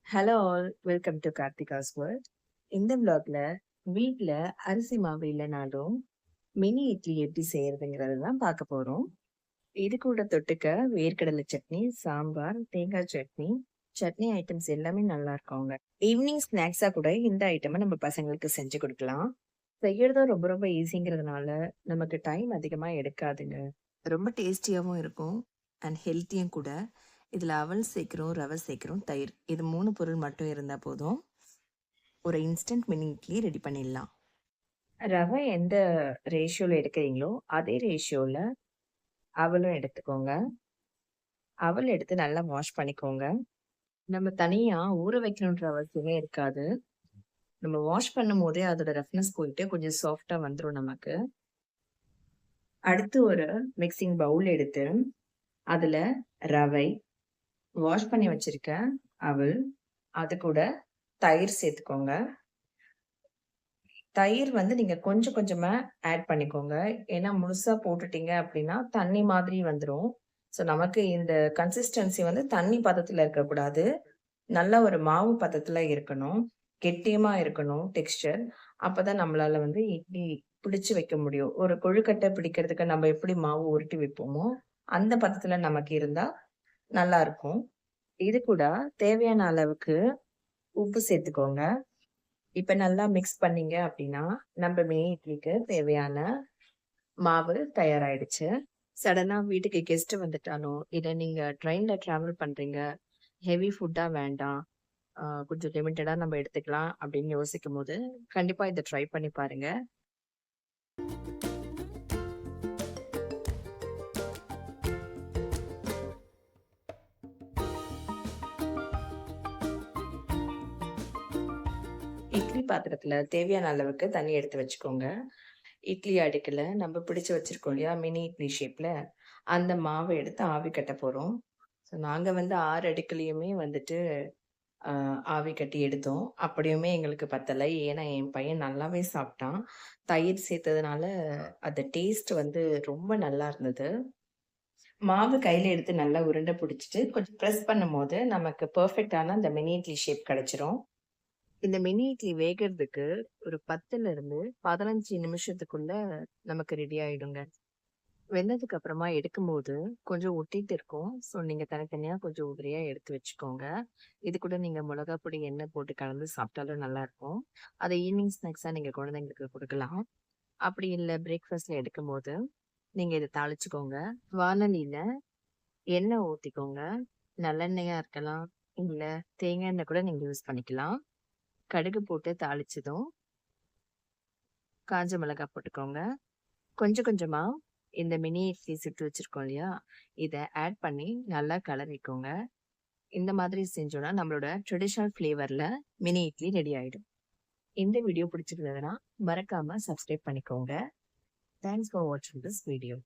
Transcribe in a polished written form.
Hello all, welcome to Karthika's world. இந்த vlogல வீட்ல அரிசி மாவு இல்லைனாலும் மினி இட்லி எப்படி செய்யறதுங்கிறது தான் பார்க்க போறோம். இது கூட தொட்டுக்க வேர்க்கடலை சட்னி, சாம்பார், தேங்காய் சட்னி, சட்னி ஐட்டம்ஸ் எல்லாமே நல்லா இருக்குங்க. ஈவினிங் ஸ்நாக்ஸா கூட இந்த ஐட்டமை நம்ம பசங்களுக்கு செஞ்சு கொடுக்கலாம். செய்யறதும் ரொம்ப ரொம்ப ஈஸிங்கிறதுனால நமக்கு டைம் அதிகமா எடுக்காதுங்க. ரொம்ப டேஸ்டியாவும் இருக்கும் அண்ட் ஹெல்த்தியும் கூட. இதில் அவல் சேர்க்குறோம், ரவை சேர்க்குறோம், தயிர், இது 3 பொருள் மட்டும் இருந்தால் போதும். ஒரு இன்ஸ்டன்ட் மினி இட்லி ரெடி பண்ணிடலாம். ரவை எந்த ரேஷியோவில் எடுக்கிறீங்களோ அதே ரேஷியோவில் அவலும் எடுத்துக்கோங்க. அவல் எடுத்து நல்லா வாஷ் பண்ணிக்கோங்க. நம்ம தனியாக ஊற வைக்கணுன்ற அவசியமே இருக்காது. நம்ம வாஷ் பண்ணும் போதே அதோட ரஃப்னஸ் போயிட்டு கொஞ்சம் சாஃப்டாக வந்துடும் நமக்கு. அடுத்து ஒரு மிக்சிங் பவுல் எடுத்து அதில் ரவை, வாஷ் பண்ணி வச்சிருக்க அவல், அது கூட தயிர் சேர்த்துக்கோங்க. தயிர் வந்து நீங்க கொஞ்சம் கொஞ்சமா ஆட் பண்ணிக்கோங்க. ஏன்னா முழுசா போட்டுட்டீங்க அப்படின்னா தண்ணி மாதிரி வந்துரும். ஸோ நமக்கு இந்த கன்சிஸ்டன்சி வந்து தண்ணி பதத்துல இருக்கக்கூடாது. நல்ல ஒரு மாவு பதத்துல இருக்கணும். கெட்டியமா இருக்கணும் டெக்ஸ்டர். அப்பதான் நம்மளால வந்து இட்லி பிடிச்சு வைக்க முடியும். ஒரு கொழுக்கட்டை பிடிக்கிறதுக்கு நம்ம எப்படி மாவு உருட்டி வைப்போமோ, அந்த பதத்துல நமக்கு இருந்தா நல்லா இருக்கும். இது கூட தேவையான அளவுக்கு உப்பு சேர்த்துக்கோங்க. இப்ப நல்லா மிக்ஸ் பண்ணீங்க அப்படின்னா, நம்ம மினி இட்லிக்கு தேவையான மாவு தயாராயிடுச்சு. சடனா வீட்டுக்கு கெஸ்ட் வந்துட்டாலும், இல்ல நீங்க ட்ரெயின்ல டிராவல் பண்றீங்க, ஹெவி ஃபுட்டா வேண்டாம், கொஞ்சம் லிமிட்டடா நம்ம எடுத்துக்கலாம் அப்படின்னு யோசிக்கும்போது, கண்டிப்பா இத ட்ரை பண்ணி பாருங்க. இட்லி பாத்திரத்துல தேவையான அளவுக்கு தண்ணி எடுத்து வச்சுக்கோங்க. இட்லி அடுக்குல நம்ம பிடிச்சு வச்சிருக்கோம் இல்லையா? மினி இட்லி ஷேப்ல, அந்த மாவ எடுத்து ஆவி கட்ட போறோம். ஸோ நாங்க வந்து 6 அடுக்குலயுமே வந்துட்டு ஆவி கட்டி எடுத்தோம். அப்படியுமே எங்களுக்கு பத்தல. ஏன்னா, என் பையன் நல்லாவே சாப்பிட்டான். தயிர் சேர்த்ததுனால அந்த டேஸ்ட் வந்து ரொம்ப நல்லா இருந்தது. மாவு கையில எடுத்து நல்லா உருண்டை புடிச்சுட்டு, கொஞ்சம் பிரஸ் பண்ணும்போது நமக்கு பெர்ஃபெக்ட்டான அந்த மினி இட்லி ஷேப் கிடைச்சிரும். இந்த மினி இட்லி வேகறதுக்கு ஒரு 10லிருந்து 15 நிமிஷத்துக்குள்ள நமக்கு ரெடி ஆயிடுங்க. வெந்ததுக்கு அப்புறமா எடுக்கும்போது கொஞ்சம் ஒட்டிட்டு இருக்கும். ஸோ நீங்க தனித்தனியா கொஞ்சம் உதிரியா எடுத்து வச்சுக்கோங்க. இது கூட நீங்க மிளகா பொடி, எண்ணெய் போட்டு கலந்து சாப்பிட்டாலும் நல்லாருக்கும். அத ஈவினிங் ஸ்நாக்ஸா நீங்க குழந்தைங்களுக்கு குடுக்கலாம். அப்படி இல்ல பிரேக்ஃபாஸ்ட்ல எடுக்கும்போது, நீங்க இத தாளிச்சுக்கோங்க. வானலியில எண்ணெய் ஊத்திக்கோங்க. நல்லெண்ணெயா இருக்கலாம், இல்ல தேங்காய் எண்ணெய் கூட நீங்க யூஸ் பண்ணிக்கலாம். கடுகு போட்டு தாளிச்சதும், காஞ்ச மிளகாய் போட்டுக்கோங்க. கொஞ்சம் கொஞ்சமா இந்த மினி இட்லி சுட்டு வச்சிருக்கோம் இல்லையா? இத ஆட் பண்ணி நல்லா கலரிக்கோங்க. இந்த மாதிரி செஞ்சோம்னா நம்மளோட ட்ரெடிஷனல் ஃப்ளேவர்ல மினி இட்லி ரெடி ஆயிடும். இந்த வீடியோ பிடிச்சிருந்ததுன்னா மறக்காம சப்ஸ்கிரைப் பண்ணிக்கோங்க. தேங்க்ஸ் ஃபார் வாட்சிங் திஸ் வீடியோ.